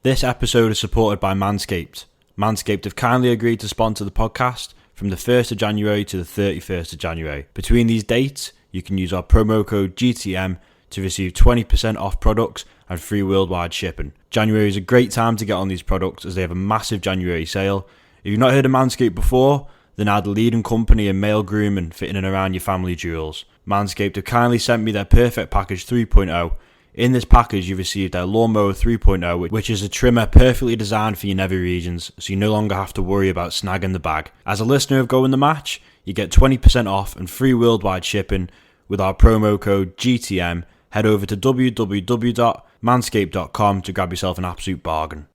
This episode is supported by Manscaped. Manscaped have kindly agreed to sponsor the podcast from the 1st of January to the 31st of January. Between these dates, you can use our promo code GTM to receive 20% off products and free worldwide shipping. January is a great time to get on these products as they have a massive January sale. If you've not heard of Manscaped before, then add the leading company in male grooming fitting and around your family jewels. Manscaped have kindly sent me their Perfect Package 3.0. In this package, you received their Lawnmower 3.0, which is a trimmer perfectly designed for your nether regions, so you no longer have to worry about snagging the bag. As a listener of Go in the Match, you get 20% off and free worldwide shipping with our promo code GTM. Head over to www.manscaped.com to grab yourself an absolute bargain.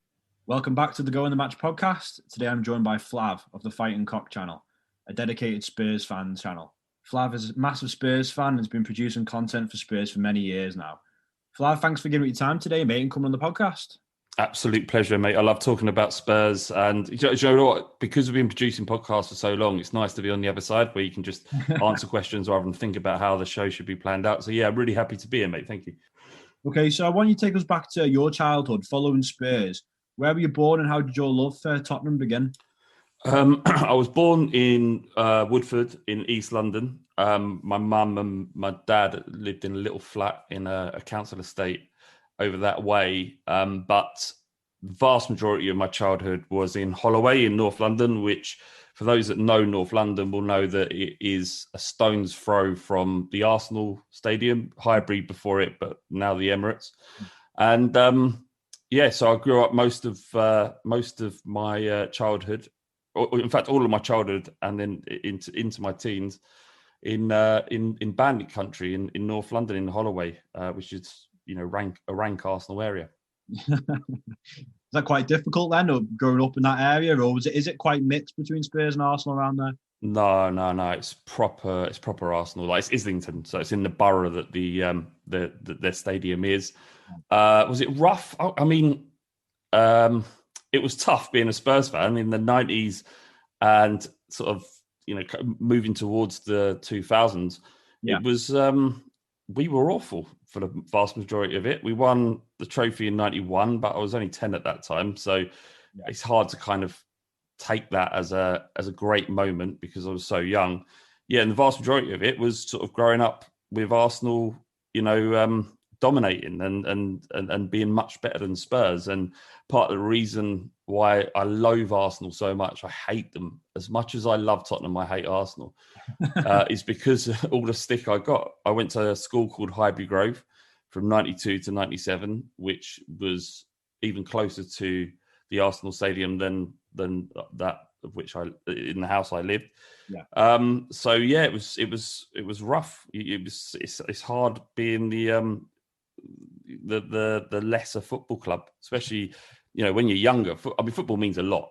Welcome back to the Go in the Match podcast. Today I'm joined by Flav of the Fighting Cock channel, a dedicated Spurs fan channel. Flav is a massive Spurs fan and has been producing content for Spurs for many years now. Flav, thanks for giving me your time today, mate, and coming on the podcast. Absolute pleasure, mate. I love talking about Spurs. And you know what? Because we've been producing podcasts for so long, it's nice to be on the other side where you can just answer questions rather than think about how the show should be planned out. So, yeah, I'm really happy to be here, mate. Thank you. Okay, so I want you to take us back to your childhood following Spurs. Where were you born and how did your love for Tottenham begin? I was born in Woodford in East London. My mum and my dad lived in a little flat in a council estate over that way. But the vast majority of my childhood was in Holloway in North London, which for those that know North London will know that it is a stone's throw from the Arsenal Stadium, Highbury before it, but now the Emirates. And so I grew up most of my childhood. In fact, all of my childhood and then into my teens in Bandit country in North London in Holloway, which is a rank Arsenal area. Is that quite difficult then, or growing up in that area, or is it quite mixed between Spurs and Arsenal around there? No. It's proper Arsenal. Like it's Islington, so it's in the borough that their stadium is. Was it rough? I mean. It was tough being a Spurs fan in the 90s and sort of, moving towards the 2000s. Yeah. It was, we were awful for the vast majority of it. We won the trophy in 91, but I was only 10 at that time. So It's hard to kind of take that as a great moment because I was so young. Yeah, and the vast majority of it was sort of growing up with Arsenal, dominating and being much better than Spurs. And part of the reason why I loathe Arsenal so much, I hate them as much as I love Tottenham, I hate Arsenal, is because all the stick I got. I went to a school called Highbury Grove from 92 to 97, which was even closer to the Arsenal Stadium than that of which in the house I lived. Yeah. It was rough. It's hard being the lesser football club, especially when you're younger. I mean, football means a lot,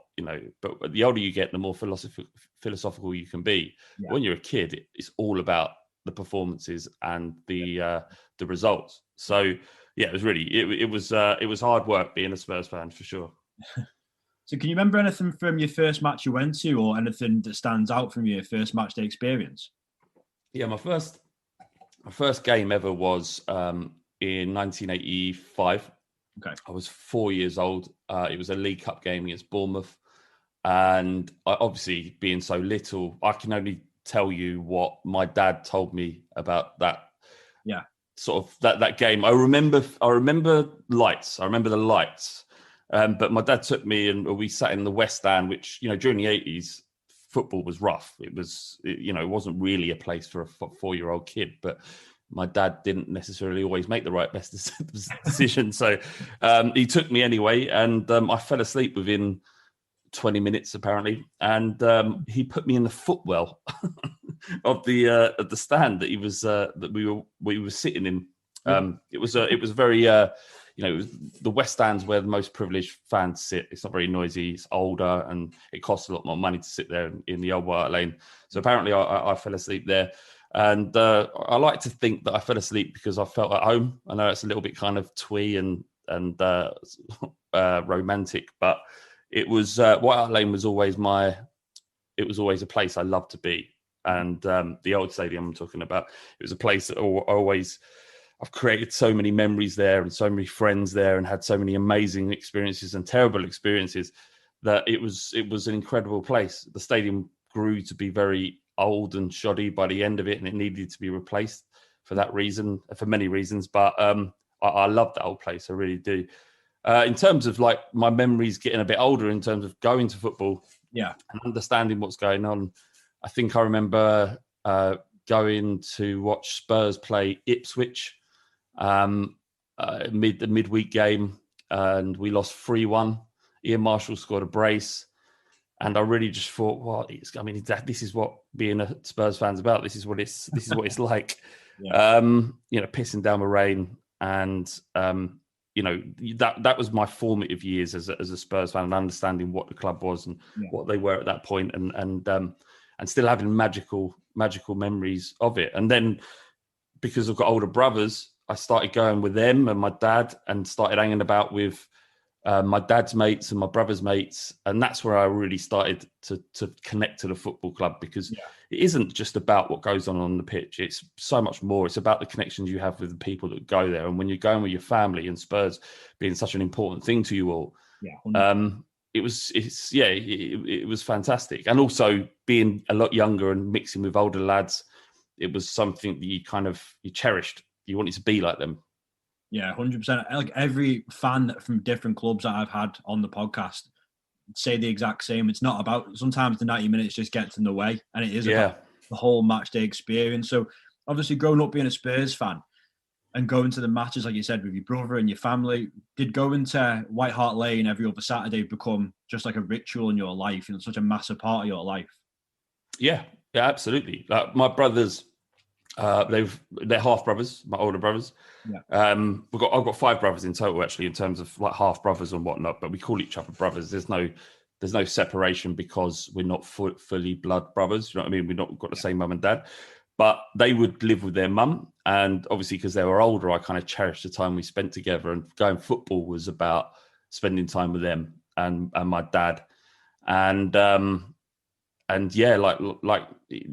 but the older you get, the more philosophical you can be. Yeah. When you're a kid, it's all about the performances and the results. So yeah, it was really it was hard work being a Spurs fan for sure. So can you remember anything from your first match you went to, or anything that stands out from your first match day experience? Yeah, my first game ever was in 1985. Okay. I was 4 years old. It was a League Cup game against Bournemouth. And obviously, being so little, I can only tell you what my dad told me about that. Yeah. Sort of that game. I remember lights. I remember the lights. But my dad took me and we sat in the West Stand, which, during the 80s, football was rough. It wasn't really a place for a 4-year-old kid, but my dad didn't necessarily always make the best decision. So he took me anyway, and I fell asleep within 20 minutes, apparently. And he put me in the footwell of the stand that he was that we were sitting in. It was very it was the West Stand's where the most privileged fans sit. It's not very noisy. It's older, and it costs a lot more money to sit there in the old White Hart Lane. So apparently, I fell asleep there, and I like to think that I fell asleep because I felt at home. I know it's a little bit kind of twee and romantic, but it was White Hart Lane was always a place I loved to be, and the old stadium I'm talking about. It was a place that I've created so many memories there and so many friends there and had so many amazing experiences and terrible experiences that it was an incredible place. The stadium grew to be very old and shoddy by the end of it, and it needed to be replaced for that reason, for many reasons. But I love that old place. I really do. In terms of like my memories getting a bit older, in terms of going to football, and understanding what's going on, I think I remember going to watch Spurs play Ipswich, the midweek game, and we lost 3-1. Ian Marshall scored a brace, and I really just thought, well, this is what being a Spurs fan's about. This is what it's like. Pissing down the rain, and that was my formative years as a Spurs fan, and understanding what the club was and what they were at that point, and still having magical memories of it. And then because I've got older brothers, I started going with them and my dad, and started hanging about with my dad's mates and my brother's mates, and that's where I really started to connect to the football club, because it isn't just about what goes on the pitch. It's so much more. It's about the connections you have with the people that go there, and when you're going with your family, and Spurs being such an important thing to you all. It was fantastic. And also being a lot younger and mixing with older lads, it was something that you cherished. You wanted to be like them. Yeah, 100%. Like every fan from different clubs that I've had on the podcast say the exact same. It's not about, sometimes the 90 minutes just gets in the way, and it is about the whole match day experience. So obviously growing up being a Spurs fan and going to the matches, like you said, with your brother and your family, did going to White Hart Lane every other Saturday become just like a ritual in your life, such a massive part of your life? Yeah, absolutely. Like my brothers, they're half brothers, my older brothers. I've got 5 brothers in total, actually, in terms of like half brothers and whatnot, but we call each other brothers. There's no separation because we're not fully blood brothers. You know what I mean? We've not got the same mum and dad, but they would live with their mum, and obviously because they were older, I kind of cherished the time we spent together. And going football was about spending time with them and my dad, and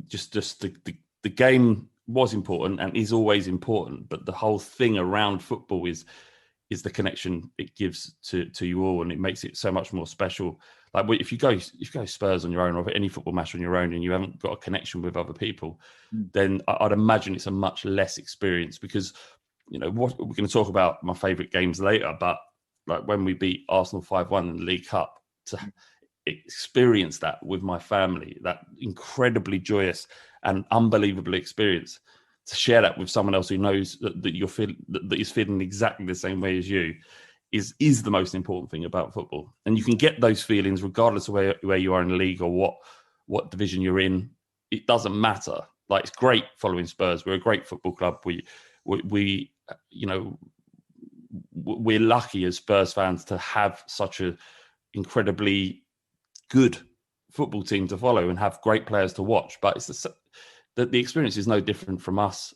just the game was important and is always important, but the whole thing around football is the connection it gives to you all, and it makes it so much more special. Like if you go Spurs on your own, or any football match on your own, and you haven't got a connection with other people, then I'd imagine it's a much less experience. Because what we're going to talk about my favourite games later, but like when we beat Arsenal 5-1 in the League Cup, to experience that with my family, that incredibly joyous and unbelievable experience, to share that with someone else who knows that that is feeling exactly the same way as you, is the most important thing about football. And you can get those feelings regardless of where you are in the league or what division you're in. It doesn't matter. Like, it's great following Spurs. We're a great football club. We're lucky as Spurs fans to have such a incredibly good football team to follow and have great players to watch. But it's the experience is no different from us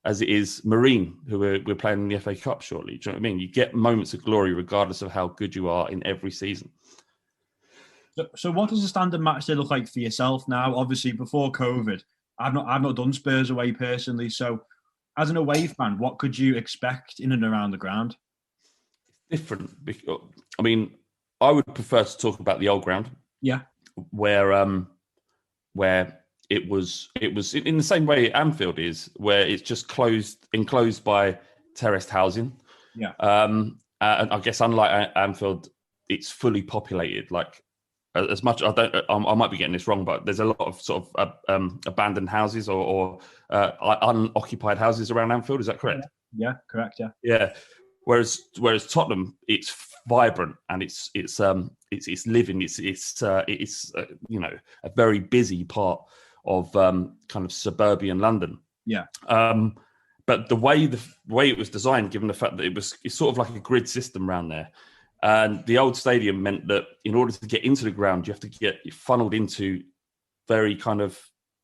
as it is Marine, who we're playing in the FA Cup shortly. Do you know what I mean? You get moments of glory regardless of how good you are in every season. So what does a standard match day look like for yourself now? Obviously, before COVID, I've not done Spurs away personally. So as an away fan, what could you expect in and around the ground? Different. I mean, I would prefer to talk about the old ground. Yeah. Where it was in the same way Anfield is, where it's just enclosed by terraced housing. Yeah. And I guess unlike Anfield, it's fully populated. Like, as much, I might be getting this wrong, but there's a lot of sort of abandoned houses or unoccupied houses around Anfield. Is that correct? Yeah, correct. Yeah. Yeah. Whereas Tottenham, it's vibrant and it's living. It's a very busy part of kind of suburban London. Yeah. But the way it was designed, given the fact that it's sort of like a grid system around there, and the old stadium meant that in order to get into the ground, you have to get funneled into very kind of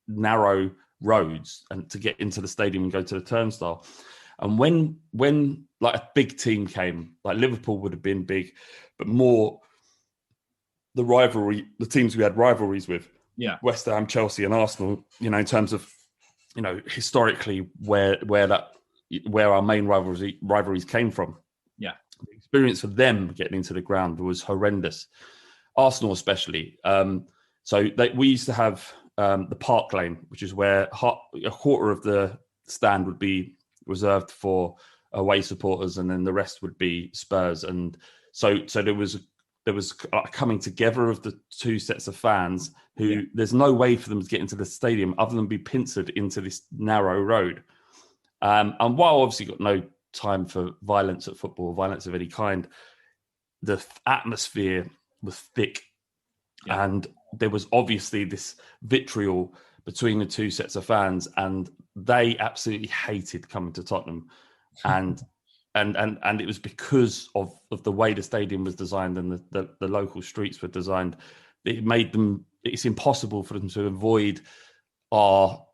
narrow roads and to get into the stadium and go to the turnstile. And when like a big team came, like Liverpool would have been big, but more the teams we had rivalries with, West Ham, Chelsea, and Arsenal. In terms of historically where that where our main rivalries came from. Yeah. The experience for them getting into the ground was horrendous. Arsenal especially. We used to have the Park Lane, which is where a quarter of the stand would be reserved for away supporters, and then the rest would be Spurs. And so there was a coming together of the two sets of fans who there's no way for them to get into the stadium other than be pincered into this narrow road. And while obviously got no time for violence at football, violence of any kind, the atmosphere was thick. Yeah. And there was obviously this vitriol between the two sets of fans, and they absolutely hated coming to Tottenham. And it was because of the way the stadium was designed and the local streets were designed. It made them, it's impossible for them to avoid our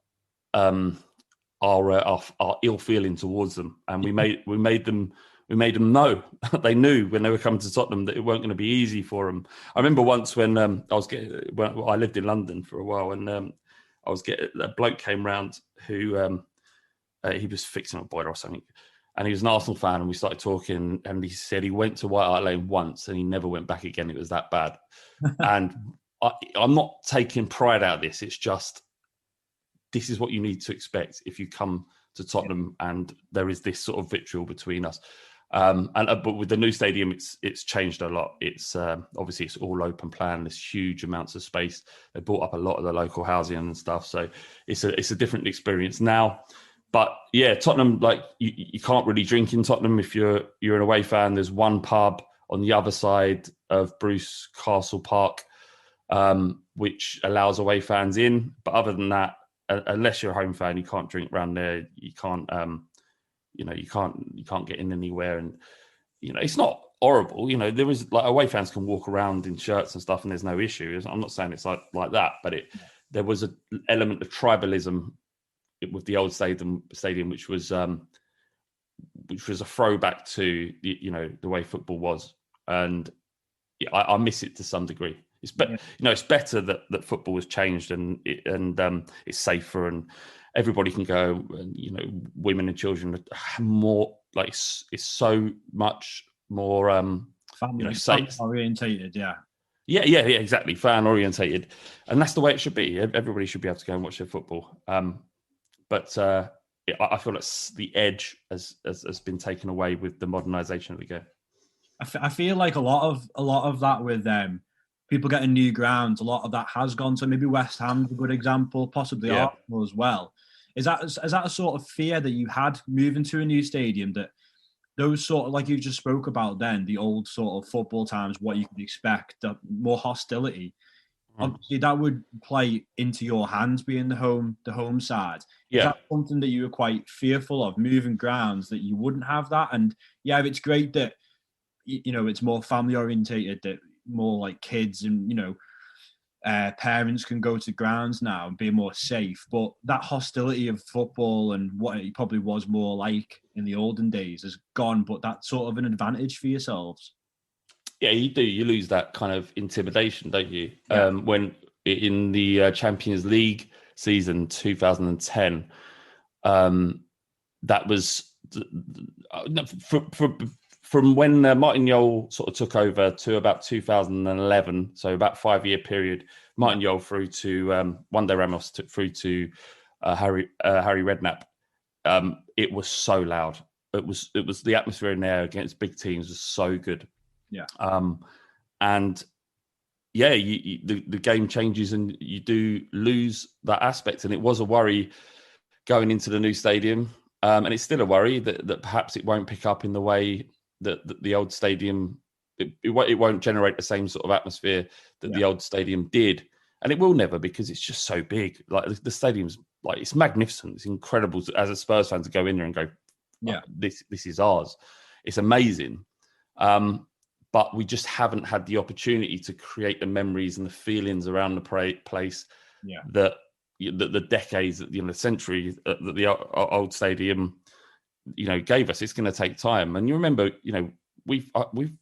ill feeling towards them. And we made them know. They knew when they were coming to Tottenham that it weren't going to be easy for them. I remember once when I lived in London for a while, and a bloke came round who he was fixing a boiler or something, and he was an Arsenal fan, and we started talking, and he said he went to White Hart Lane once and he never went back again. It was that bad. And I'm not taking pride out of this. It's just, this is what you need to expect if you come to Tottenham and there is this sort of vitriol between us. But with the new stadium, it's changed a lot. It's obviously it's all open plan. There's huge amounts of space. They bought up a lot of the local housing and stuff, so it's a different experience now. But yeah, Tottenham, like you can't really drink in Tottenham if you're an away fan. There's one pub on the other side of Bruce Castle Park, which allows away fans in. But other than that, unless you're a home fan, you can't drink around there. You can't. You can't get in anywhere, and it's not horrible. There is, like, away fans can walk around in shirts and stuff, and there's no issue. I'm not saying it's like that, but there was an element of tribalism with the old stadium, which was a throwback to the way football was, and I miss it to some degree. It's it's better that football has changed and it's safer and everybody can go, and women and children are more, like, it's so much more safe, orientated. Yeah, exactly, fan orientated, and that's the way it should be. Everybody should be able to go and watch their football. But I feel like the edge has been taken away with the modernisation of the game. I feel like a lot of that with people getting new grounds, a lot of that has gone. So maybe West Ham's a good example, possibly Arsenal as well. Is that a sort of fear that you had moving to a new stadium, that those sort of, like you just spoke about then, the old sort of football times, what you could expect, the more hostility, obviously that would play into your hands being the home side. Yeah. Is that something that you were quite fearful of, moving grounds, that you wouldn't have that? And it's great that it's more family orientated, that more like kids and parents can go to grounds now and be more safe, but that hostility of football and what it probably was more like in the olden days has gone. But that's sort of an advantage for yourselves. Yeah, you do. You lose that kind of intimidation, don't you? Yeah. When in the Champions League season 2010, that was from when Martin Jol sort of took over to about 2011, so about 5-year period. Martin Jol through to Juande Ramos, through to Harry Redknapp. It was so loud. It was the atmosphere in there against big teams was so good. Yeah. The game changes and you do lose that aspect. And it was a worry going into the new stadium. And it's still a worry that perhaps it won't pick up in the way that the old stadium, it won't generate the same sort of atmosphere that the old stadium did. And it will never, because it's just so big. Like, the stadium's, like, it's magnificent. It's incredible as a Spurs fan to go in there and go, this is ours. It's amazing. But we just haven't had the opportunity to create the memories and the feelings around the place that the decades, the century that the old stadium, gave us. It's going to take time. And you remember, we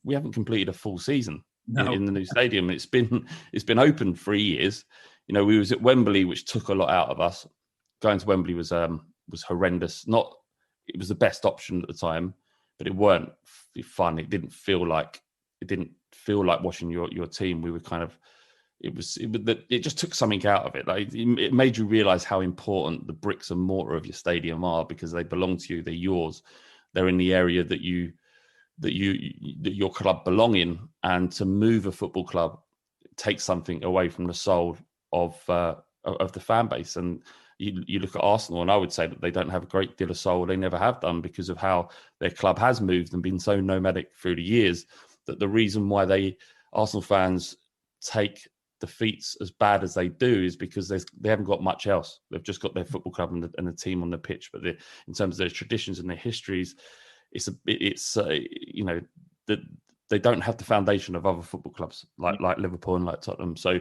haven't completed a full season in the new stadium. It's been open 3 years. We was at Wembley, which took a lot out of us. Going to Wembley was horrendous. Not it was the best option at the time, but it weren't fun. It didn't feel like watching your team. We were kind of, it just took something out of it. Like it made you realize how important the bricks and mortar of your stadium are, because they belong to you. They're yours. They're in the area that your club belong in, and to move a football club takes something away from the soul of the fan base. And you look at Arsenal, and I would say that they don't have a great deal of soul. They never have done, because of how their club has moved and been so nomadic through the years, that the reason why Arsenal fans take defeats as bad as they do is because they haven't got much else. They've just got their football club and the team on the pitch. But in terms of their traditions and their histories, that they don't have the foundation of other football clubs like Liverpool and like Tottenham. So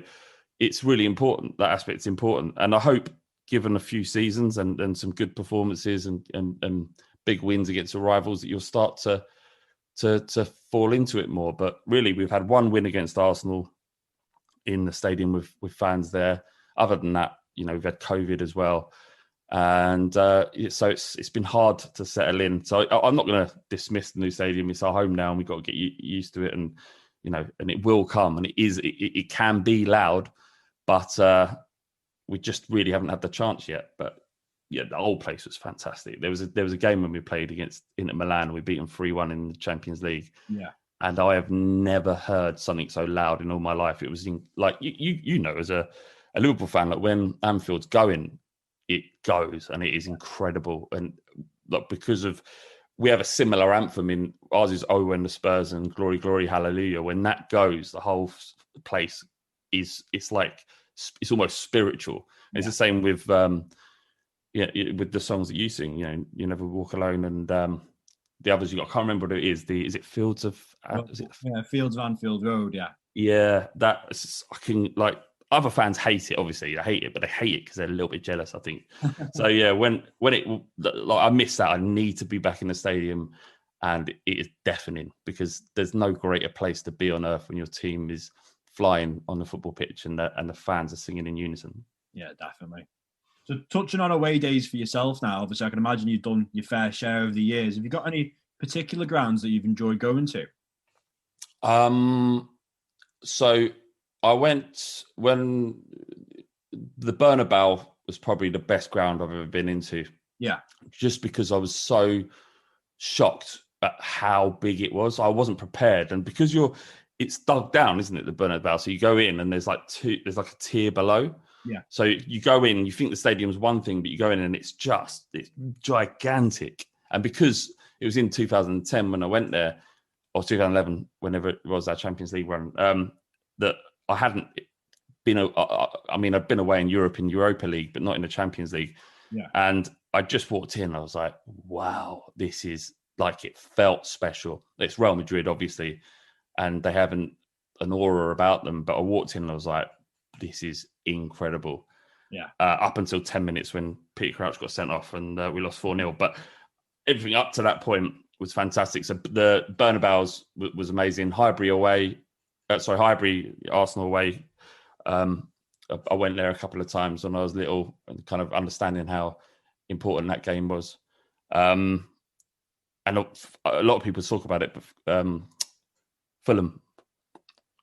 it's really important. That aspect's important. And I hope, given a few seasons and some good performances and big wins against the rivals, that you'll start to fall into it more. But really, we've had one win against Arsenal in the stadium with fans there. Other than that, we've had COVID as well. And so it's been hard to settle in. So I'm not going to dismiss the new stadium. It's our home now, and we've got to get used to it. And and it will come, and it can be loud, but we just really haven't had the chance yet. But yeah, the whole place was fantastic. There was a game when we played against Inter Milan, and we beat them 3-1 in the Champions League. Yeah, and I have never heard something so loud in all my life. It was as a Liverpool fan, like when Anfield's going, it goes, and it is incredible. And because of, we have a similar anthem in ours is "Oh When the Spurs" and "Glory, Glory, Hallelujah." When that goes, the whole place it's almost spiritual. Yeah. It's the same with with the songs that you sing. You Never Walk Alone, and the others you got. I can't remember what it is. Is it Fields of? Fields of Anfield Road. Yeah. Yeah, I can Other fans hate it, obviously. They hate it, but they hate it because they're a little bit jealous, I think. So, yeah, when I miss that, I need to be back in the stadium, and it is deafening, because there's no greater place to be on earth when your team is flying on the football pitch and the fans are singing in unison. Yeah, definitely. So, touching on away days for yourself now, obviously, I can imagine you've done your fair share over the years. Have you got any particular grounds that you've enjoyed going to? So I went when the Bernabeu was probably the best ground I've ever been into. Yeah. Just because I was so shocked at how big it was. I wasn't prepared. And because it's dug down, isn't it, the Bernabeu? So you go in and there's like a tier below. Yeah. So you go in, you think the stadium's one thing, but you go in and it's gigantic. And because it was in 2010 when I went there, or 2011, whenever it was our Champions League run, that I hadn't been. I'd been away in Europe in Europa League, but not in the Champions League. Yeah. And I just walked in. I was like, "Wow, this is it felt special." It's Real Madrid, obviously, and they have an aura about them. But I walked in and I was like, "This is incredible." Yeah. Up until 10 minutes when Peter Crouch got sent off and we lost 4-0. But everything up to that point was fantastic. So the Bernabeu was amazing. Highbury, Arsenal away. I went there a couple of times when I was little, and kind of understanding how important that game was. And a lot of people talk about it, but Fulham.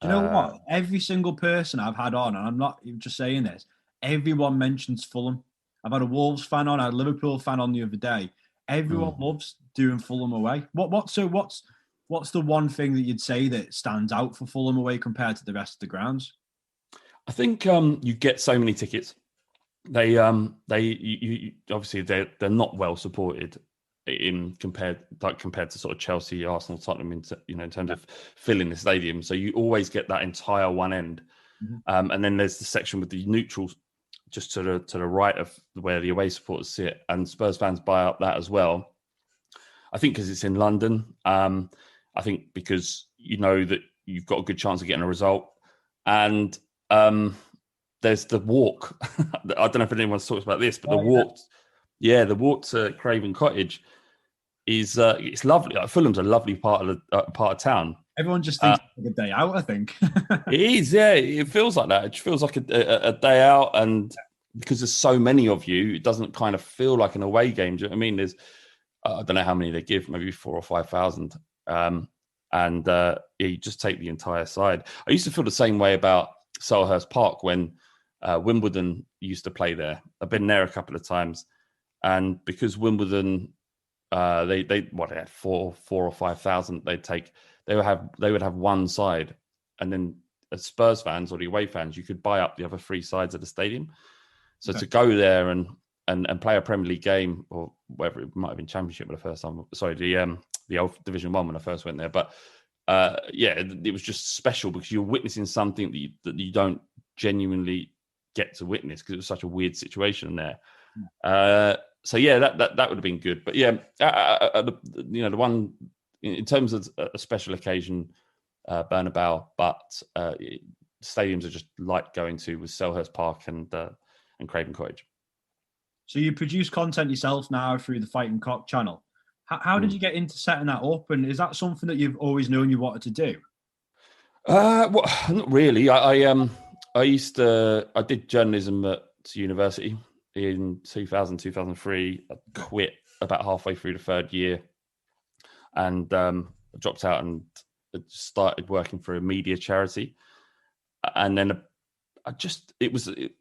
Do you know what? Every single person I've had on, and I'm not just saying this, everyone mentions Fulham. I've had a Wolves fan on, I had a Liverpool fan on the other day. Everyone loves doing Fulham away. What's the one thing that you'd say that stands out for Fulham away compared to the rest of the grounds? I think you get so many tickets. They obviously they're not well supported compared to sort of Chelsea, Arsenal, Tottenham in terms of filling the stadium. So you always get that entire one end, and then there's the section with the neutrals just to the right of where the away supporters sit, and Spurs fans buy up that as well. I think because it's in London. I think because that you've got a good chance of getting a result, and there's the walk. I don't know if anyone's talked about this, but the walk to Craven Cottage is it's lovely. Fulham's a lovely part of town. Everyone just thinks it's like a day out, I think. It is, yeah. It feels like that. It feels like a day out, and because there's so many of you, it doesn't kind of feel like an away game. Do you know what I mean? I don't know how many they give, maybe 4,000 or 5,000. You just take the entire side. I used to feel the same way about Selhurst Park when Wimbledon used to play there. I've been there a couple of times, and because Wimbledon, they had 4,000 or 5,000. They would have one side, and then as Spurs fans or the away fans, you could buy up the other three sides of the stadium. So to go there and play a Premier League game, or whatever, it might have been Championship for the first time. Sorry, the old Division 1 when I first went there. But it was just special because you're witnessing something that you don't genuinely get to witness because it was such a weird situation there. That would have been good. But the one in terms of a special occasion, Bernabeu, but stadiums are just like going to with Selhurst Park and Craven Cottage. So you produce content yourself now through the Fighting Cock channel. How did you get into setting that up? And is that something that you've always known you wanted to do? Well, not really. I did journalism at university in 2000, 2003. I quit about halfway through the third year and I dropped out and started working for a media charity. And then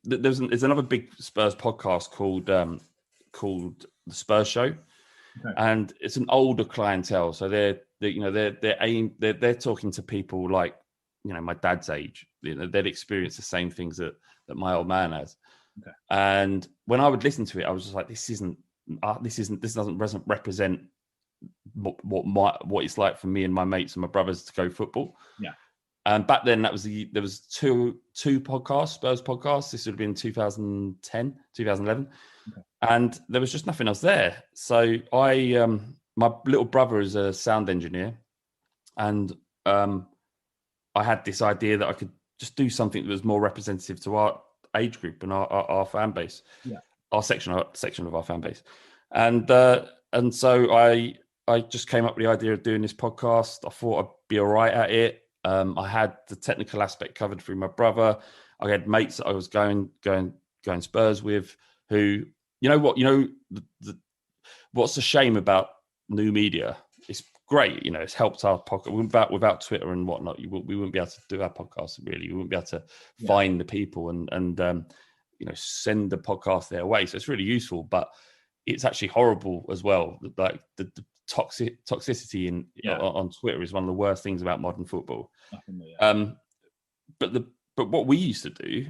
there's another big Spurs podcast called The Spurs Show. Okay. And it's an older clientele, so they're talking to people like my dad's age. They'd experienced the same things that my old man has. Okay. And when I would listen to it, I was just like, this doesn't represent what it's like for me and my mates and my brothers to go football. Yeah. And back then, there was two podcasts, Spurs podcasts. This would have been 2010, 2011. Okay. And there was just nothing else there. So my little brother is a sound engineer, and I had this idea that I could just do something that was more representative to our age group and our fan base, our section of our fan base. And so I just came up with the idea of doing this podcast. I thought I'd be all right at it. I had the technical aspect covered through my brother. I had mates that I was going Spurs with who, what's a shame about new media? It's great, it's helped our podcast. Without Twitter and whatnot, we wouldn't be able to do our podcast. Really, we wouldn't be able to find the people and send the podcast their way. So it's really useful, but it's actually horrible as well. Like the toxicity on Twitter is one of the worst things about modern football. But what we used to do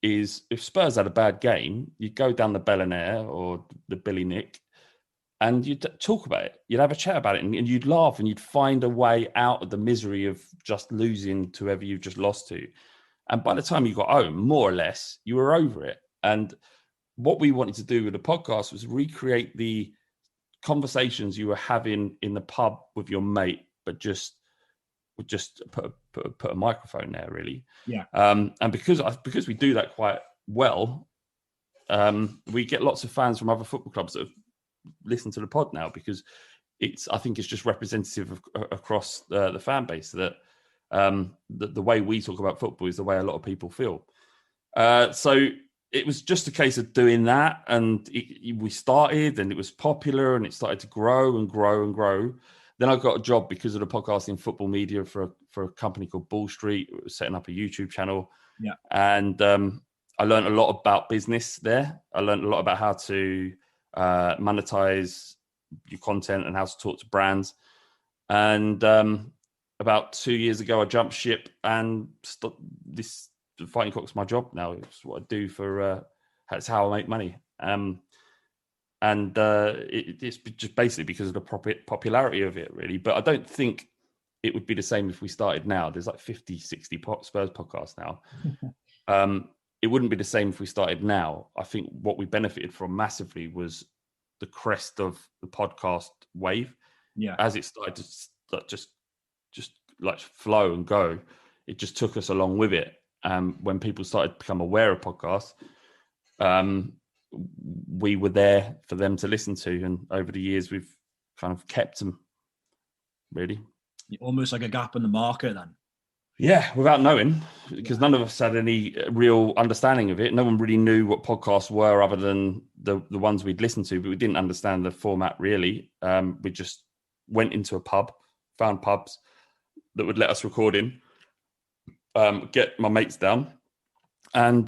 is, if Spurs had a bad game, you'd go down the Bel-Air or the Billy Nick and you'd talk about it. You'd have a chat about it and you'd laugh and you'd find a way out of the misery of just losing to whoever you've just lost to. And by the time you got home, more or less, you were over it. And what we wanted to do with the podcast was recreate the conversations you were having in the pub with your mate, but just put a microphone there, really. Yeah. And because we do that quite well, we get lots of fans from other football clubs that have listened to the pod now, because I think it's just representative across the fan base that the way we talk about football is the way a lot of people feel. So it was just a case of doing that, and we started, and it was popular, and it started to grow and grow and grow. Then I got a job because of the podcast in football media for a company called Ball Street, setting up a YouTube channel. Yeah, and I learned a lot about business there. I learned a lot about how to monetize your content and how to talk to brands. And about 2 years ago, I jumped ship and this. Fighting Cock's my job now. It's what I do it's how I make money. It's just basically because of the popularity of it, really. But I don't think it would be the same if we started now. There's like 50, 60 Spurs podcasts now. It wouldn't be the same if we started now. I think what we benefited from massively was the crest of the podcast wave. Yeah. As it started to just like flow and go, it just took us along with it. When people started to become aware of podcasts, we were there for them to listen to. And over the years, we've kind of kept them, really. Almost like a gap in the market then. Yeah, without knowing, because none of us had any real understanding of it. No one really knew what podcasts were other than the ones we'd listened to, but we didn't understand the format really. We just went into a pub, found pubs that would let us record in, get my mates down, and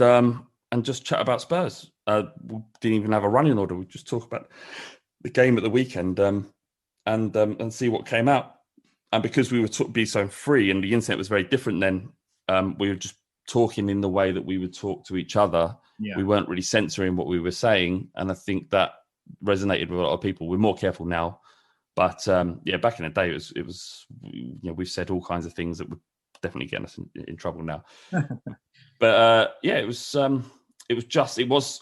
just chat about Spurs. We didn't even have a running order. We just talk about the game at the weekend and see what came out. And because we were be so free and the internet was very different then, we were just talking in the way that we would talk to each other. Yeah. We weren't really censoring what we were saying. And I think that resonated with a lot of people. We're more careful now. But back in the day, it was we've said all kinds of things that would definitely get us in trouble now. But it was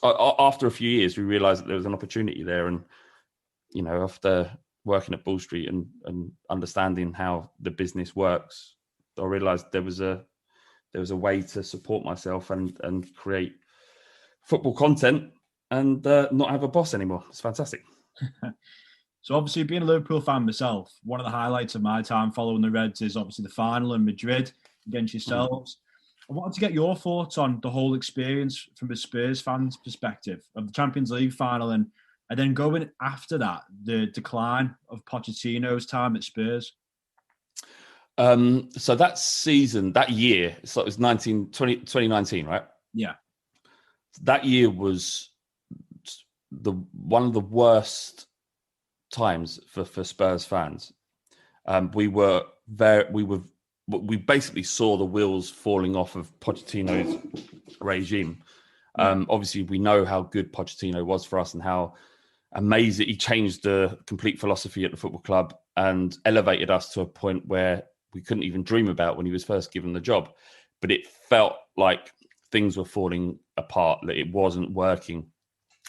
after a few years, we realized that there was an opportunity there. And, after working at Bull Street and understanding how the business works, I realized there was a way to support myself and create football content and not have a boss anymore. It's fantastic. So obviously being a Liverpool fan myself, one of the highlights of my time following the Reds is obviously the final in Madrid against yourselves. I wanted to get your thoughts on the whole experience from a Spurs fan's perspective of the Champions League final and then going after that, the decline of Pochettino's time at Spurs. So that season, that year, so it was 2019, right? Yeah. That year was one of the worst times for Spurs fans. We basically saw the wheels falling off of Pochettino's regime. Obviously, we know how good Pochettino was for us and how amazing he changed the complete philosophy at the football club and elevated us to a point where we couldn't even dream about when he was first given the job. But it felt like things were falling apart, that it wasn't working.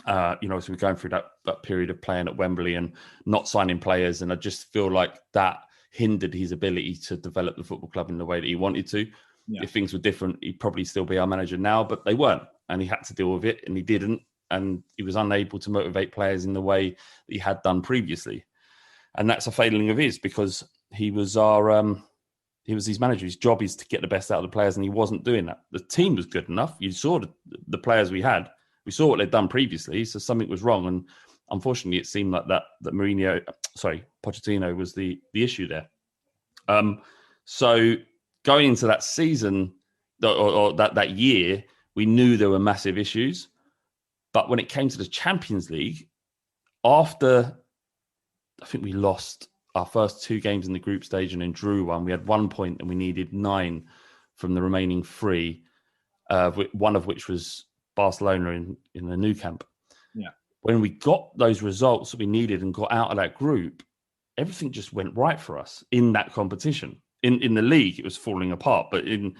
So we're going through that period of playing at Wembley and not signing players. And I just feel like that hindered his ability to develop the football club in the way that he wanted to. Yeah. If things were different, he'd probably still be our manager now, but they weren't. And he had to deal with it and he didn't. And he was unable to motivate players in the way that he had done previously. And that's a failing of his because he was his manager. His job is to get the best out of the players and he wasn't doing that. The team was good enough. You saw the players we had. We saw what they'd done previously, so something was wrong. And unfortunately, it seemed like that Pochettino was the issue there. So going into that season or that year, we knew there were massive issues. But when it came to the Champions League, after I think we lost our first 2 games in the group stage and then drew one, we had 1 point and we needed 9 from the remaining 3, one of which was Barcelona in the Nou Camp. Yeah. When we got those results that we needed and got out of that group, everything just went right for us in that competition. In the league, it was falling apart, but in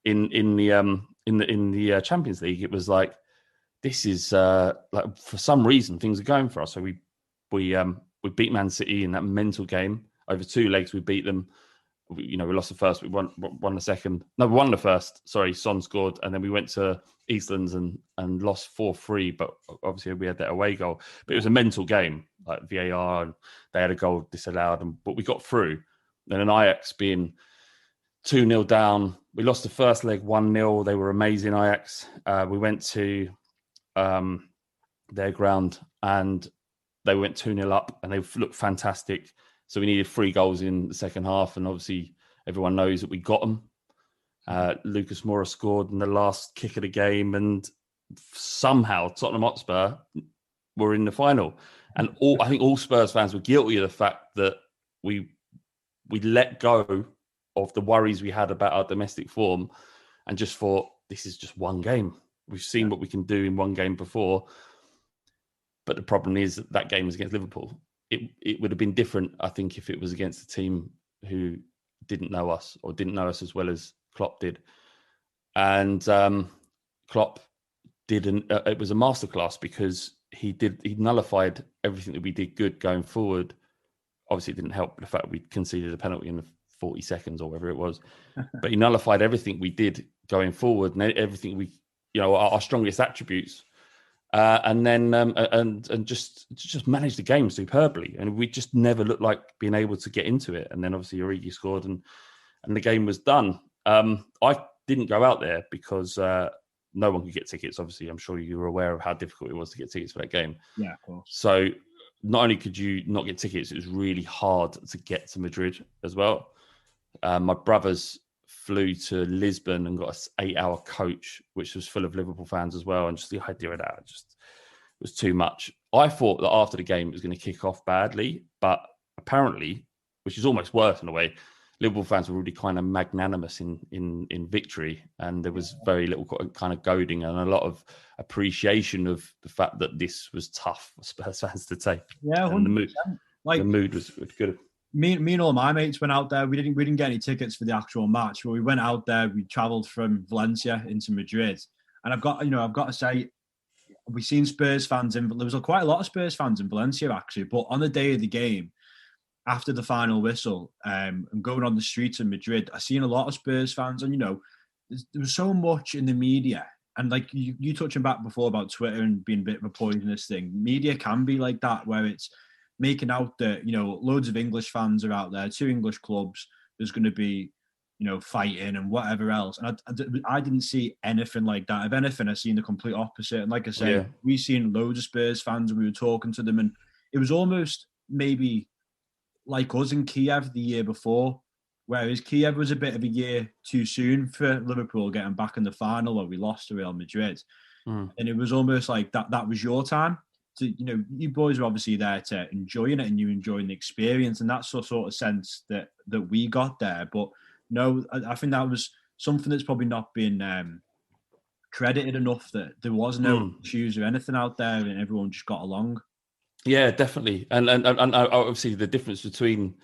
the Champions League, it was like this is like for some reason things are going for us. So we beat Man City in that mental game over 2 legs. We beat them. We lost the first. We won the second. No, we won the first. Sorry, Son scored, and then we went to Eastlands and lost 4-3. But obviously, we had that away goal. But it was a mental game, like VAR, and they had a goal disallowed, but we got through. Then an Ajax being 2-0 down, we lost the first leg 1-0. They were amazing, Ajax. We went to their ground and they went 2-0 up, and they looked fantastic. So we needed 3 goals in the second half, and obviously everyone knows that we got them. Lucas Moura scored in the last kick of the game, and somehow Tottenham Hotspur were in the final. And I think all Spurs fans were guilty of the fact that we let go of the worries we had about our domestic form and just thought, this is just one game. We've seen what we can do in one game before. But the problem is that game was against Liverpool. It would have been different, I think, if it was against a team who didn't know us or didn't know us as well as Klopp did. And Klopp it was a masterclass because he nullified everything that we did good going forward. Obviously, it didn't help the fact that we conceded a penalty in the 40 seconds or whatever it was. But he nullified everything we did going forward and everything we, our strongest attributes. And then and just managed the game superbly, and we just never looked like being able to get into it. And then obviously Origi scored, and the game was done. I didn't go out there because no one could get tickets. Obviously, I'm sure you were aware of how difficult it was to get tickets for that game. Yeah, of course. So not only could you not get tickets, it was really hard to get to Madrid as well. My brothers flew to Lisbon and got an 8-hour coach, which was full of Liverpool fans as well. And just the idea of that just was too much. I thought that after the game, it was going to kick off badly, but apparently, which is almost worse in a way, Liverpool fans were really kind of magnanimous in victory, and there was very little kind of goading and a lot of appreciation of the fact that this was tough for Spurs fans to take. Yeah, 100%. And the mood was good. Me and all my mates went out there. We didn't get any tickets for the actual match, but we went out there. We travelled from Valencia into Madrid, and I've got to say, we've seen Spurs fans in. There was quite a lot of Spurs fans in Valencia actually, but on the day of the game, after the final whistle, and going on the streets in Madrid, I seen a lot of Spurs fans, and there was so much in the media, and like you touching back before about Twitter and being a bit of a poisonous thing. Media can be like that, where it's making out that loads of English fans are out there, 2 English clubs. There's going to be fighting and whatever else, and I didn't see anything like that. If anything, I seen the complete opposite. And like I said, we seen loads of Spurs fans, and we were talking to them, and it was almost maybe like us in Kiev the year before, whereas Kiev was a bit of a year too soon for Liverpool getting back in the final where we lost to Real Madrid. And it was almost like that was your time. You boys were obviously there to enjoying it, and you enjoying the experience, and that's the sort of sense that we got there. But no, I think that was something that's probably not been credited enough, that there was no issues or anything out there, and everyone just got along. Yeah, definitely. And obviously the difference between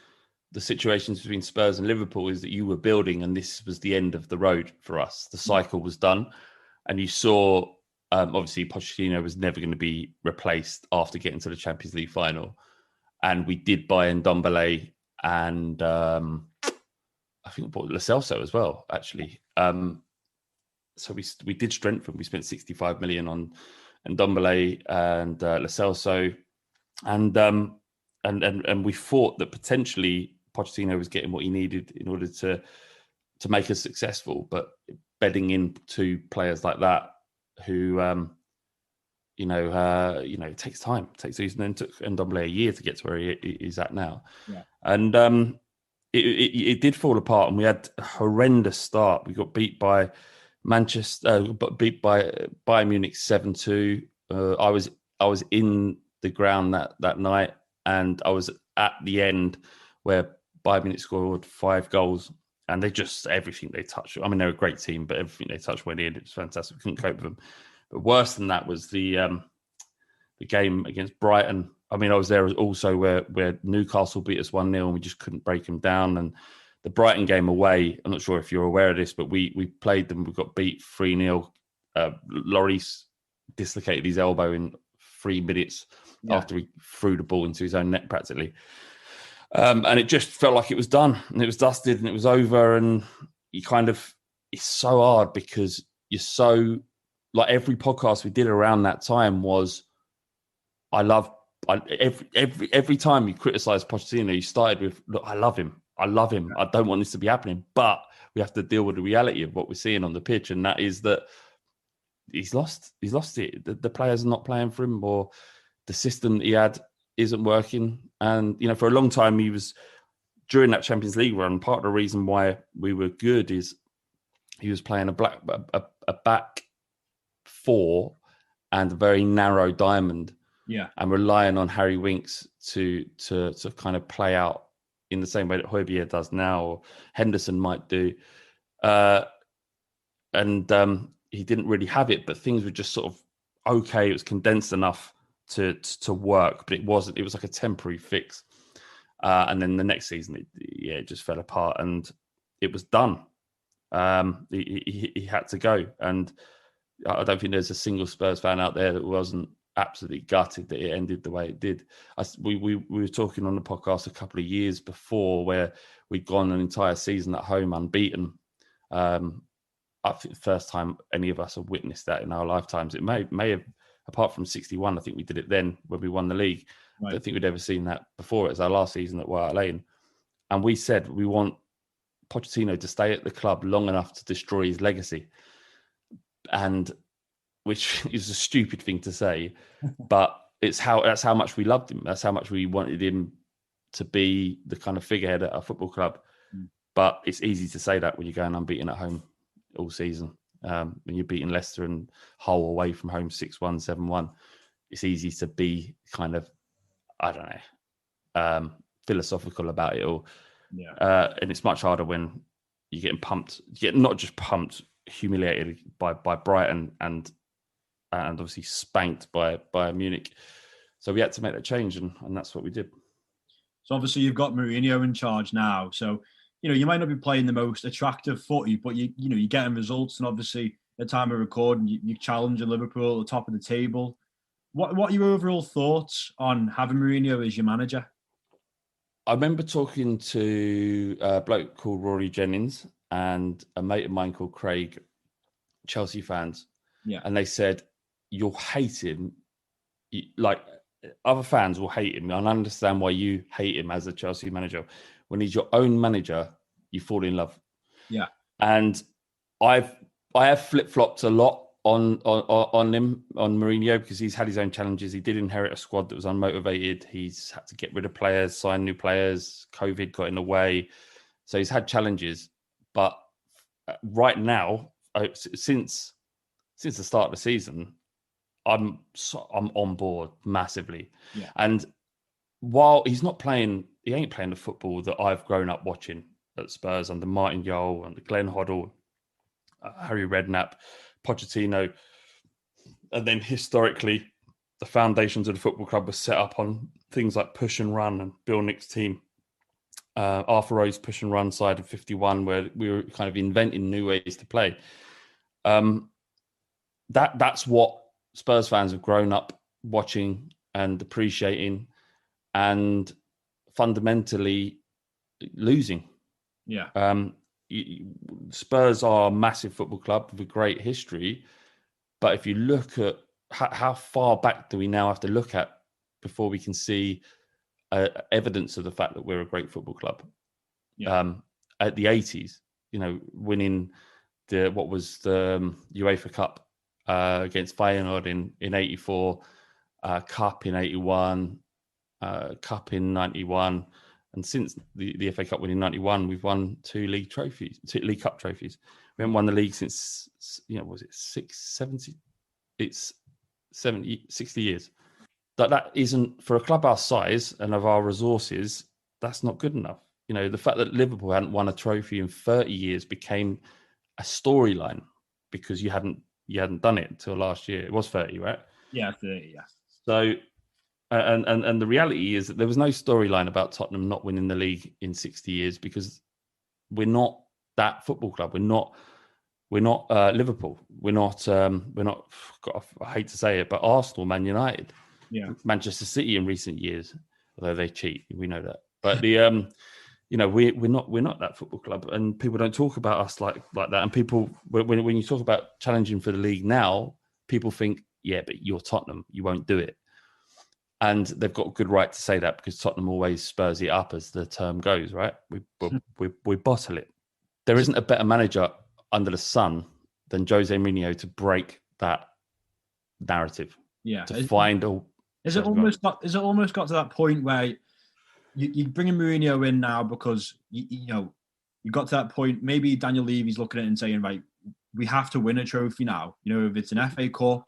the situations between Spurs and Liverpool is that you were building, and this was the end of the road for us. The cycle was done, and you saw obviously Pochettino was never going to be replaced after getting to the Champions League final, and we did buy Ndombele and I think we bought Lo Celso as well, actually. So we did strengthen. We spent 65 million on Ndombele and Lo Celso. And we thought that potentially Pochettino was getting what he needed in order to make us successful, but bedding into players like that who it takes time. It takes season. Then took Ndombele a year to get to where he is at now. Yeah. And it did fall apart, and we had a horrendous start. We got beat by beat by Bayern Munich 7-2. I was in the ground that night, and I was at the end where Bayern Munich scored 5 goals, and they just, everything they touched. I mean, they're a great team, but everything they touched went in. It was fantastic. We couldn't cope with them. But worse than that was the game against Brighton. I mean, I was there also where Newcastle beat us 1-0, and we just couldn't break them down. And the Brighton game away, I'm not sure if you're aware of this, but we played them. We got beat 3-0. Lloris dislocated his elbow in 3 minutes after he threw the ball into his own net practically. And it just felt like it was done, and it was dusted, and it was over. And it's so hard because you're so, like, every podcast we did around that time was, every time you criticise Pochettino, you started with, look, I love him. I don't want this to be happening, but we have to deal with the reality of what we're seeing on the pitch, and that is that he's lost it. The players are not playing for him, or the system that he had isn't working. And for a long time, he was, during that Champions League run, part of the reason why we were good is he was playing a back 4 and a very narrow diamond. Yeah, and relying on Harry Winks to kind of play out in the same way that Højbjerg does now, or Henderson might do. And he didn't really have it, but things were just sort of okay. It was condensed enough to work, but it wasn't. It was like a temporary fix. And then the next season, it just fell apart, and it was done. He had to go, and I don't think there's a single Spurs fan out there that wasn't absolutely gutted that it ended the way it did. We were talking on the podcast a couple of years before where we'd gone an entire season at home unbeaten. I think the first time any of us have witnessed that in our lifetimes. It may have, apart from 61, I think we did it then when we won the league. Right. I don't think we'd ever seen that before. It was our last season at White Hart Lane. And we said we want Pochettino to stay at the club long enough to destroy his legacy. and which is a stupid thing to say, but that's how much we loved him. That's how much we wanted him to be the kind of figurehead at our football club. But it's easy to say that when you're going unbeaten at home all season. When you're beating Leicester and Hull away from home 6-1, 7-1, it's easy to be kind of, I don't know, philosophical about it all. Yeah. And it's much harder when you're getting pumped. You get not just pumped, humiliated by Brighton and obviously spanked by Munich. So we had to make that change, and that's what we did. So obviously you've got Mourinho in charge now. So, you might not be playing the most attractive footy, but you're getting results. And obviously at the time of recording, you challenging Liverpool at the top of the table. What are your overall thoughts on having Mourinho as your manager? I remember talking to a bloke called Rory Jennings and a mate of mine called Craig, Chelsea fans. Yeah. And they said, you'll hate him. Like, other fans will hate him. I understand why you hate him as a Chelsea manager. When he's your own manager, you fall in love. Yeah. And I have flip-flopped a lot on him, on Mourinho, because he's had his own challenges. He did inherit a squad that was unmotivated. He's had to get rid of players, sign new players. COVID got in the way. So he's had challenges. But right now, since the start of the season, I'm on board massively. Yeah. And while he's not playing, he ain't playing the football that I've grown up watching at Spurs under Martin Jol and Glenn Hoddle, Harry Redknapp, Pochettino. And then historically, the foundations of the football club were set up on things like push and run, and Bill Nick's team, Arthur Rowe's push and run side of 51, where we were kind of inventing new ways to play. That's what Spurs fans have grown up watching and appreciating, and fundamentally losing. Yeah. Spurs are a massive football club with a great history, but if you look at how far back do we now have to look at before we can see evidence of the fact that we're a great football club? Yeah. At the 80s, winning the UEFA Cup against Feyenoord in 84, Cup in 81, Cup in 91. And since the FA Cup win in 91, we've won two League Cup trophies. We haven't won the league since, was it 70? It's 60 years. That isn't, for a club our size and of our resources, that's not good enough. The fact that Liverpool hadn't won a trophy in 30 years became a storyline because you hadn't done it until last year. It was 30, right? Yeah, 30, yeah. So, and the reality is that there was no storyline about Tottenham not winning the league in 60 years because we're not that football club. We're not Liverpool. We're not. I hate to say it, but Arsenal, Man United, Manchester City in recent years, although they cheat, we know that. But the we're not that football club, and people don't talk about us like that. And people, when you talk about challenging for the league now, people think, yeah, but you're Tottenham, you won't do it. And they've got a good right to say that because Tottenham always spurs it up, as the term goes, right? We bottle it. There isn't a better manager under the sun than Jose Mourinho to break that narrative. Yeah. Is it almost got to that point where you bringing Mourinho in now because you got to that point? Maybe Daniel Levy's looking at it and saying, right, we have to win a trophy now. If it's an FA Cup,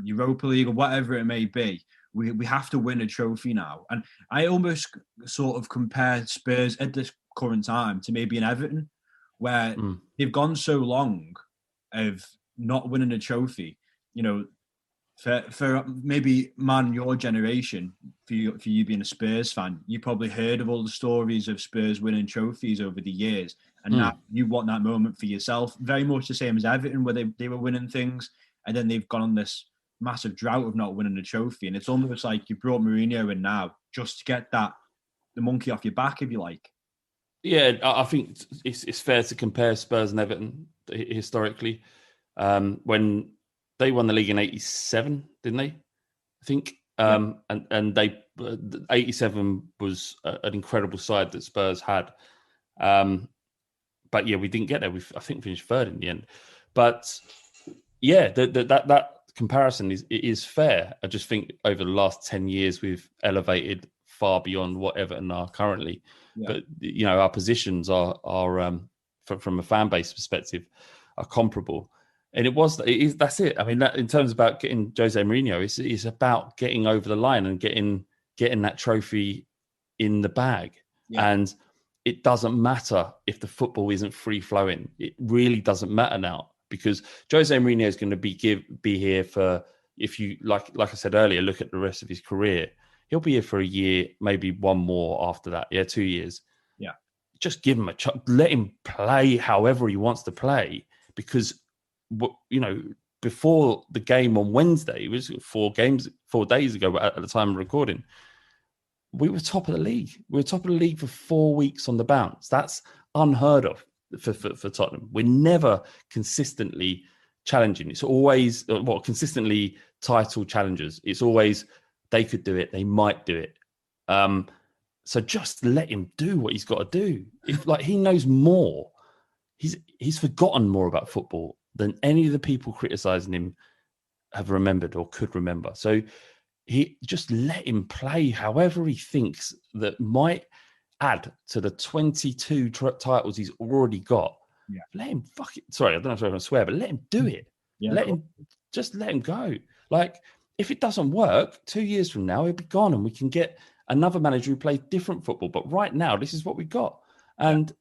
Europa League, or whatever it may be, we have to win a trophy now. And I almost sort of compare Spurs at this current time to maybe an Everton, where they've gone so long of not winning a trophy. For maybe your generation, for you being a Spurs fan, you probably heard of all the stories of Spurs winning trophies over the years, and now you want that moment for yourself. Very much the same as Everton, where they were winning things, and then they've gone on this massive drought of not winning a trophy. And it's almost like you brought Mourinho in now just to get the monkey off your back, if you like. Yeah, I think it's fair to compare Spurs and Everton historically. When they won the league in 87, didn't they? I think. And they 87 was an incredible side that Spurs had. But yeah, we didn't get there. I think finished third in the end. But yeah, that comparison is fair. I just think over the last 10 years, we've elevated far beyond what Everton are currently. Yeah. But, you know, our positions are from a fan base perspective, are comparable. And that's it. I mean, in terms about getting Jose Mourinho, it's about getting over the line and getting that trophy in the bag. Yeah. And it doesn't matter if the football isn't free flowing. It really doesn't matter now, because Jose Mourinho is going to be here for, if you like I said earlier, look at the rest of his career. He'll be here for a year, maybe one more after that. Yeah, 2 years. Yeah, just give him a chance. Let him play however he wants to play, because, you know, before the game on Wednesday, it was 4 days ago at the time of recording, we were top of the league. We were top of the league for 4 weeks on the bounce. That's unheard of for Tottenham. We're never consistently challenging. It's always consistently title challengers. It's always they could do it, they might do it. So just let him do what he's got to do. If he knows more, he's forgotten more about football than any of the people criticizing him have remembered or could remember. So he just let him play however he thinks that might add to the 22 titles he's already got. Yeah. Let him sorry, I don't know if I'm going to swear, but let him do it. Yeah, let him go. If it doesn't work, 2 years from now, he'll be gone and we can get another manager who plays different football. But right now, this is what we got. And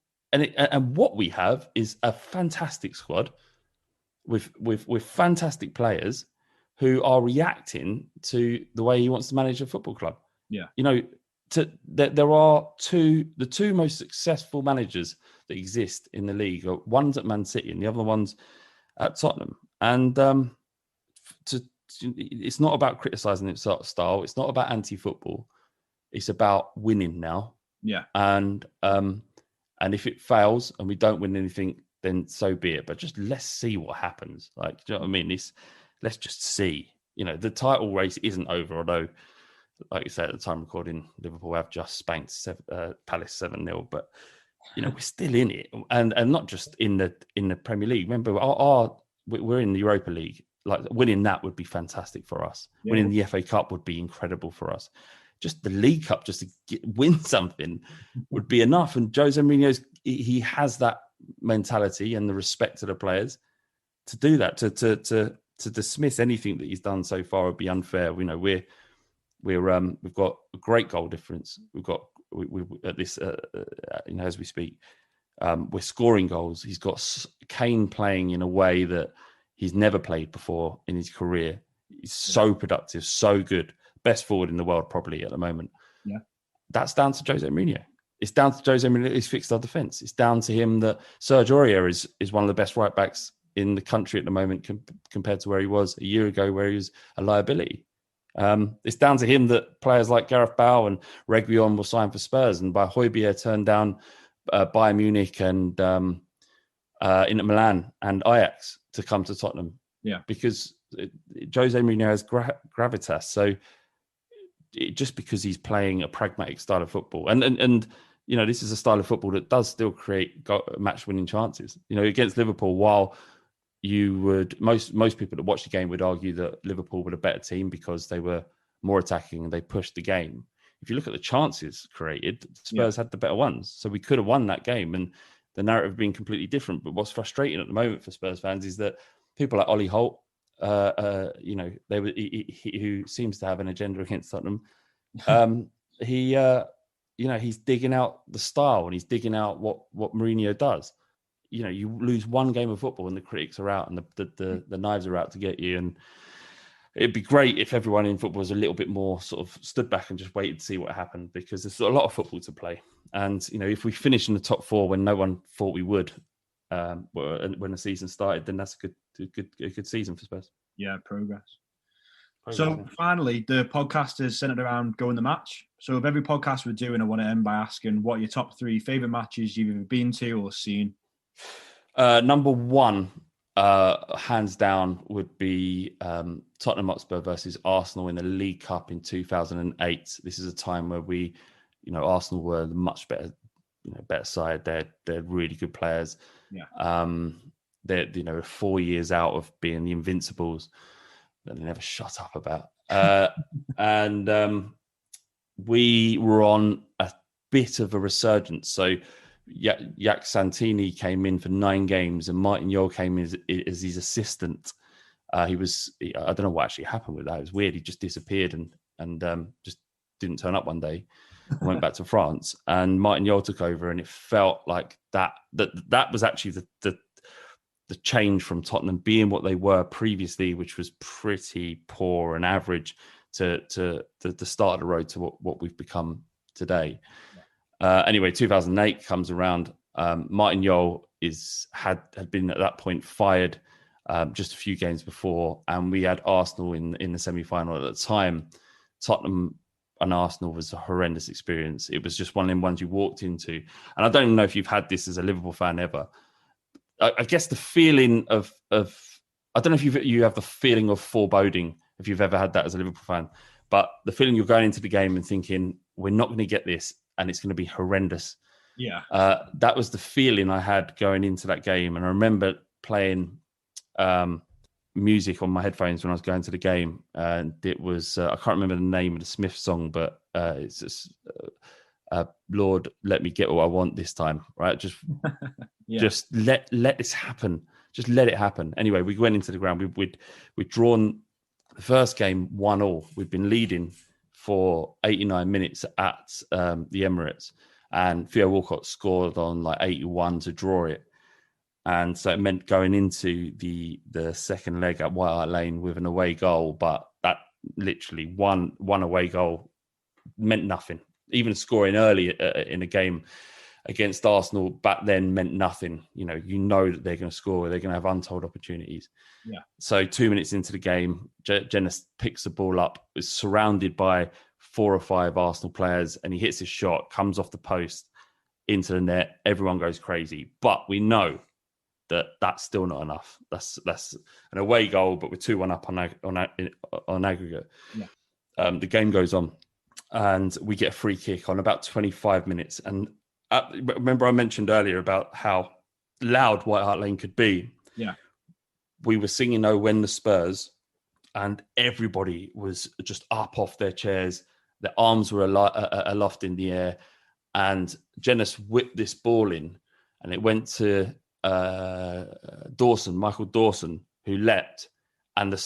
what we have is a fantastic squad with fantastic players who are reacting to the way he wants to manage a football club. Yeah. You know, there are the two most successful managers that exist in the league. One's at Man City and the other one's at Tottenham. And it's not about criticising its style. It's not about anti-football. It's about winning now. Yeah. And if it fails and we don't win anything, then so be it. But just let's see what happens. Do you know what I mean? Let's just see. You know, the title race isn't over, although, like you said, at the time recording, Liverpool have just spanked Palace 7-0. But, you know, we're still in it. And not just in the Premier League. Remember, we're in the Europa League. Winning that would be fantastic for us. Yeah. Winning the FA Cup would be incredible for us. Just the League Cup, just to win something would be enough. And Jose Mourinho, he has that mentality and the respect to the players to do that. To dismiss anything that he's done so far would be unfair. You know, we've got a great goal difference. We've got at this you know, as we speak, we're scoring goals. He's got Kane playing in a way that he's never played before in his career. He's so productive, so good. Best forward in the world probably at the moment. Yeah. That's down to Jose Mourinho. It's down to Jose Mourinho who's fixed our defence. It's down to him that Serge Aurier is one of the best right backs in the country at the moment compared to where he was a year ago, where he was a liability. It's down to him that players like Gareth Bale and Reguilon will sign for Spurs, and by Højbjerg turned down Bayern Munich and Inter Milan and Ajax to come to Tottenham. Yeah, because Jose Mourinho has gravitas. So just because he's playing a pragmatic style of football, and you know, this is a style of football that does still create match-winning chances. You know, against Liverpool, while you would most people that watch the game would argue that Liverpool were a better team because they were more attacking and they pushed the game. If you look at the chances created, Spurs had the better ones, so we could have won that game, and the narrative had been completely different. But what's frustrating at the moment for Spurs fans is that people like Ollie Holt, you know, who seems to have an agenda against Tottenham. You know, he's digging out the style and he's digging out what Mourinho does. You know, you lose one game of football and the critics are out and the knives are out to get you. And it'd be great if everyone in football was a little bit more sort of stood back and just waited to see what happened, because there's a lot of football to play. And, you know, if we finish in the top 4 when no one thought we would, when the season started, then that's a good season for Spurs. Yeah, progress. So finally, the podcast is centered around Going the Match. So with every podcast we're doing, I want to end by asking what are your top 3 favourite matches you've either been to or seen? Number 1, hands down, would be Tottenham Hotspur versus Arsenal in the League Cup in 2008. This is a time where Arsenal were the much better, better side. They're really good players. Yeah. they're 4 years out of being the Invincibles that they never shut up about. And we were on a bit of a resurgence. So Jack Santini came in for 9 games, and Martin Jol came in as his assistant. I don't know what actually happened with that. It was weird. He just disappeared and just didn't turn up one day and went back to France. And Martin Jol took over, and it felt like that was actually the change from Tottenham being what they were previously, which was pretty poor and average, to the start of the road to what we've become today. Anyway, 2008 comes around. Martin Jol had been at that point fired just a few games before, and we had Arsenal in the semi-final at the time. Tottenham and Arsenal was a horrendous experience. It was just one of them ones you walked into, and I don't even know if you've had this as a Liverpool fan ever. I guess the feeling of I don't know if you have the feeling of foreboding, if you've ever had that as a Liverpool fan, but the feeling you're going into the game and thinking, we're not going to get this and it's going to be horrendous. Yeah. That was the feeling I had going into that game. And I remember playing music on my headphones when I was going to the game. And it was, I can't remember the name of the Smith song, but it's just, Lord, let me get what I want this time, right? Just let this happen. Just let it happen. Anyway, we went into the ground. We'd drawn the first game 1-1. We'd been leading for 89 minutes at the Emirates, and Theo Walcott scored on like 81 to draw it. And so it meant going into the second leg at White Hart Lane with an away goal, but that literally one away goal meant nothing. Even scoring early in a game against Arsenal back then meant nothing. You know that they're going to score. They're going to have untold opportunities. Yeah. So 2 minutes into the game, Jenas picks the ball up, is surrounded by 4 or 5 Arsenal players, and he hits his shot, comes off the post into the net. Everyone goes crazy. But we know that that's still not enough. That's an away goal, but we're 2-1 up on aggregate. Yeah. The game goes on, and we get a free kick on about 25 minutes. And remember I mentioned earlier about how loud White Hart Lane could be. Yeah. We were singing "Oh When the Spurs," and everybody was just up off their chairs. Their arms were aloft in the air, and Jenas whipped this ball in, and it went to Michael Dawson, who leapt, and the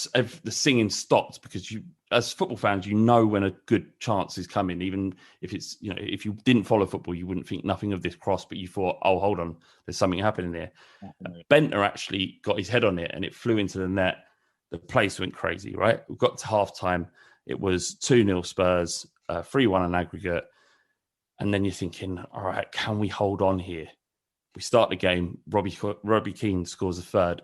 singing stopped, because you, as football fans, you know when a good chance is coming. Even if it's, if you didn't follow football, you wouldn't think nothing of this cross, but you thought, oh, hold on, there's something happening there. Bentner actually got his head on it, and it flew into the net. The place went crazy, right? We got to half time. It was 2-0 Spurs, 3-1 on aggregate. And then you're thinking, all right, can we hold on here? We start the game. Robbie Keane scores a third.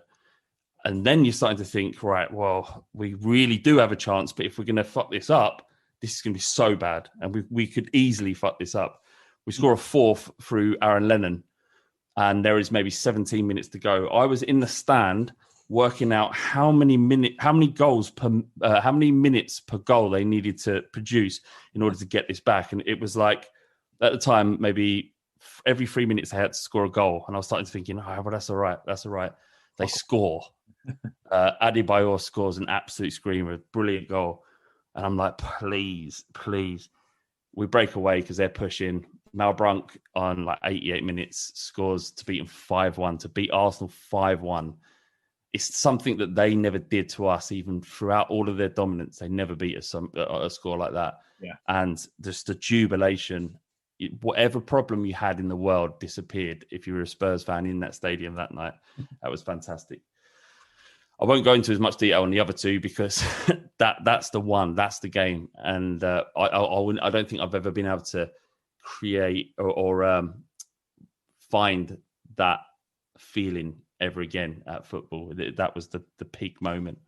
And then you're starting to think, right, well, we really do have a chance, but if we're going to fuck this up, this is going to be so bad. And we could easily fuck this up. We score a fourth through Aaron Lennon, and there is maybe 17 minutes to go. I was in the stand working out how many minutes per goal they needed to produce in order to get this back. And it was like, at the time, maybe every 3 minutes they had to score a goal. And I was starting to thinking, oh, well, that's all right. That's all right. They score. Adebayor scores an absolute screamer, brilliant goal. And I'm like, please. We break away because they're pushing. Malbrunk on like 88 minutes scores to beat them 5-1, to beat Arsenal 5-1. It's something that they never did to us, even throughout all of their dominance. They never beat us a score like that. Yeah. And just the jubilation, whatever problem you had in the world disappeared if you were a Spurs fan in that stadium that night. That was fantastic. I won't go into as much detail on the other two, because that's the one, that's the game. And I don't think I've ever been able to create or find that feeling ever again at football. That was the peak moment.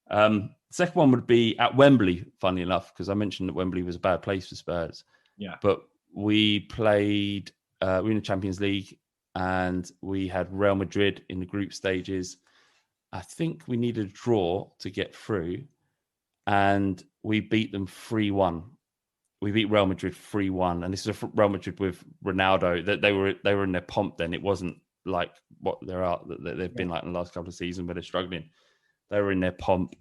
Second one would be at Wembley, funnily enough, because I mentioned that Wembley was a bad place for Spurs. Yeah. But we played, we were in the Champions League, and we had Real Madrid in the group stages. I think we needed a draw to get through, and we beat them 3-1. We beat Real Madrid 3-1, and this is a Real Madrid with Ronaldo. That they were in their pomp then. It wasn't like what they've been like in the last couple of seasons where they're struggling. They were in their pomp,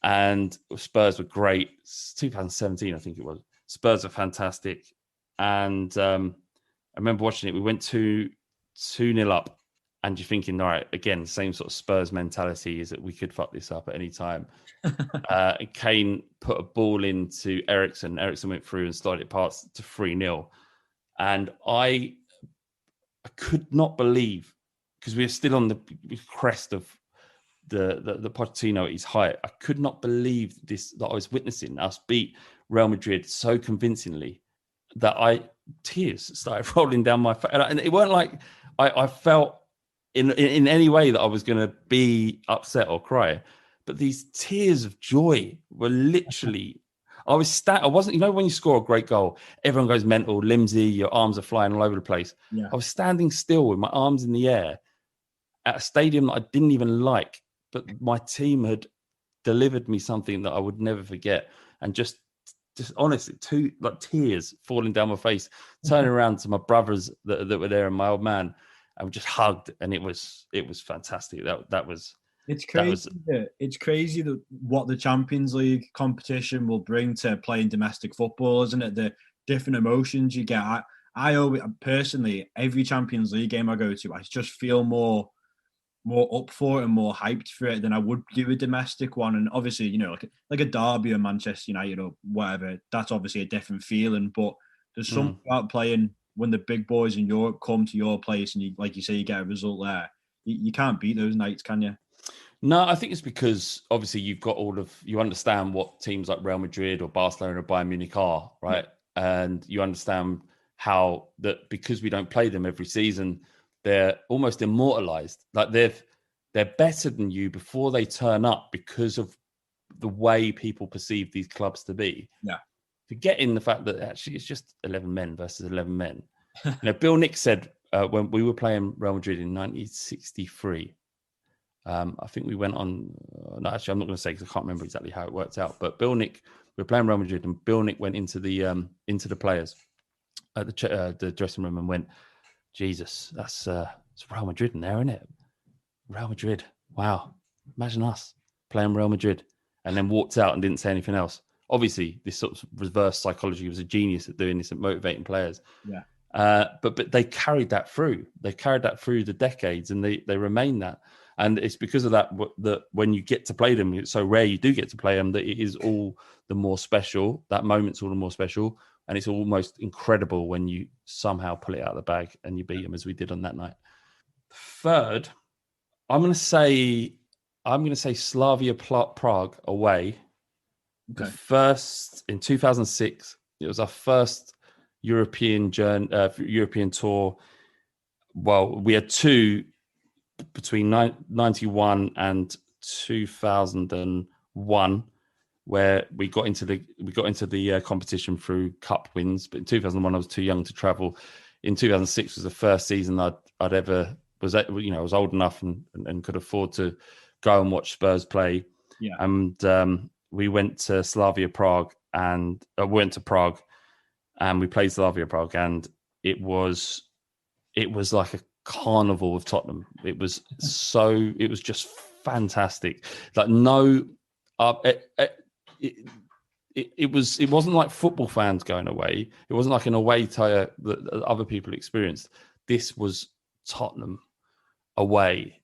and Spurs were great. 2017, I think it was. Spurs are fantastic, and I remember watching it. We went 2-0 up, and you're thinking, all right, again, same sort of Spurs mentality is that we could fuck this up at any time. Kane put a ball into Eriksen. Eriksen went through and started it past to 3-0. And I could not believe, because we were still on the crest of the Pochettino at his height. I could not believe that I was witnessing us beat Real Madrid so convincingly that tears started rolling down my face. And it weren't like I felt in any way that I was going to be upset or cry, but these tears of joy were literally. I wasn't, when you score a great goal, everyone goes mental, limsy, your arms are flying all over the place. Yeah. I was standing still with my arms in the air at a stadium that I didn't even like, but my team had delivered me something that I would never forget. And just honestly, tears falling down my face, turning around to my brothers that were there and my old man, and we just hugged, and it was fantastic. That was. It's crazy. It's crazy that what the Champions League competition will bring to playing domestic football, isn't it? The different emotions you get. I always, personally, every Champions League game I go to, I just feel more up for it and more hyped for it than I would do a domestic one. And obviously, like a derby or Manchester United or whatever, that's obviously a different feeling. But there's something about playing when the big boys in Europe come to your place and you, like you say, you get a result there. You can't beat those nights, can you? No, I think it's because obviously you've got you understand what teams like Real Madrid or Barcelona or Bayern Munich are, right? Yeah. And you understand how that because we don't play them every season, they're almost immortalized. Like they're better than you before they turn up because of the way people perceive these clubs to be. Yeah. Forgetting the fact that actually it's just 11 men versus 11 men. Bill Nick said when we were playing Real Madrid in 1963, I think we went on. No, actually, I'm not going to say because I can't remember exactly how it worked out. But Bill Nick, we were playing Real Madrid, and Bill Nick went into the players at the dressing room and went, "Jesus, it's Real Madrid in there, isn't it? Real Madrid. Wow, imagine us playing Real Madrid." And then walked out and didn't say anything else. Obviously, this sort of reverse psychology was a genius at doing this and motivating players. Yeah. But they carried that through. They carried that through the decades, and they remain that. And it's because of that when you get to play them, it's so rare you do get to play them that it is all the more special. That moment's all the more special. And it's almost incredible when you somehow pull it out of the bag and you beat them as we did on that night. Third, I'm going to say Slavia Prague away. Okay. The first in 2006, it was our first European tour. Well, we had two between 91 and 2001, where we got into the competition through cup wins. But in 2001, I was too young to travel. In 2006 was the first season I'd ever was. I was old enough and could afford to go and watch Spurs play. Yeah. And we went to Slavia Prague and went to Prague, and we played Slavia Prague, and it was like a carnival of Tottenham. It was just fantastic. Like it wasn't like football fans going away. It wasn't like an away tie that other people experienced. This was Tottenham away,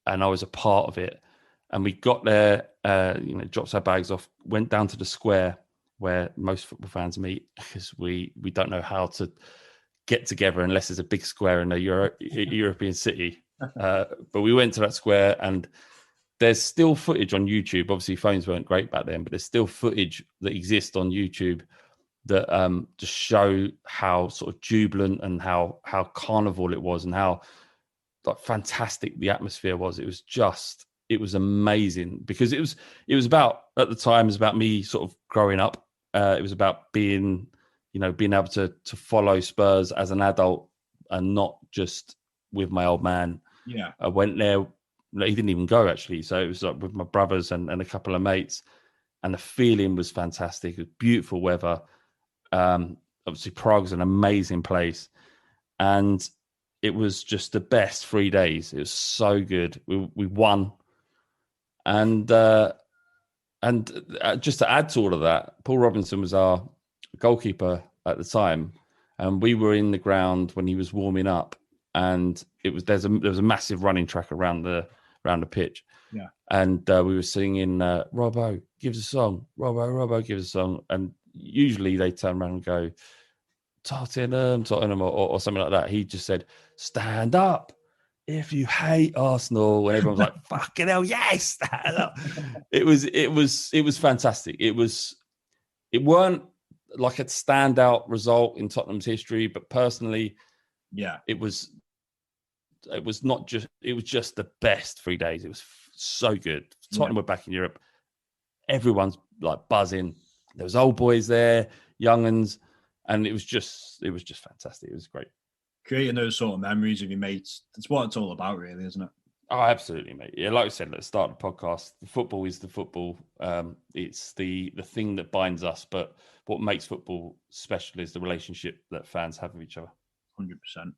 and I was a part of it. And we got there, dropped our bags off, went down to the square where most football fans meet, because we don't know how to get together unless there's a big square in a European city. But we went to that square, and there's still footage on YouTube. Obviously, phones weren't great back then, but there's still footage that exists on YouTube that just show how sort of jubilant and how carnival it was, and how like fantastic the atmosphere was. It was amazing, because it was about, at the time, it was about me sort of growing up. It was about being able to follow Spurs as an adult and not just with my old man. Yeah. I went there. He didn't even go, actually. So it was like with my brothers and a couple of mates, and the feeling was fantastic. It was beautiful weather. Obviously, Prague's an amazing place. And it was just the best 3 days. It was so good. We won, and just to add to all of that, Paul Robinson was our goalkeeper at the time, and we were in the ground when he was warming up, and there was a massive running track around the pitch. Yeah. And we were singing, Robbo, give us a song. Robbo, give us a song. And usually they turn around and go, Tottenham, or something like that. He just said, stand up if you hate Arsenal. And everyone was like, fucking hell, yes, stand up. It was fantastic. It weren't like a standout result in Tottenham's history, but personally, yeah, it was just the best 3 days. It was so good. Tottenham were back in Europe. Everyone's like buzzing. There was old boys there, young uns, and it was just fantastic. It was great. Creating those sort of memories with your mates, that's what it's all about, really, isn't it? Oh, absolutely, mate. Yeah, like I said, let's start the podcast. The football is the football. It's the thing that binds us, but what makes football special is the relationship that fans have with each other. 100%.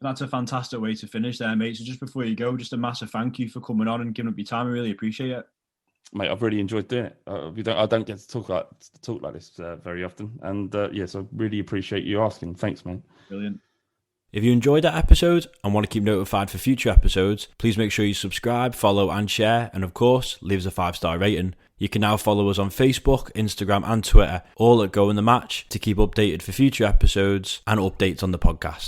That's a fantastic way to finish there, mate. So just before you go, just a massive thank you for coming on and giving up your time. I really appreciate it. Mate, I've really enjoyed doing it. I don't get to talk like this very often. And yes, I really appreciate you asking. Thanks, man. Brilliant. If you enjoyed that episode and want to keep notified for future episodes, please make sure you subscribe, follow and share. And of course, leave us a 5-star rating. You can now follow us on Facebook, Instagram and Twitter, all at Go in the Match, to keep updated for future episodes and updates on the podcast.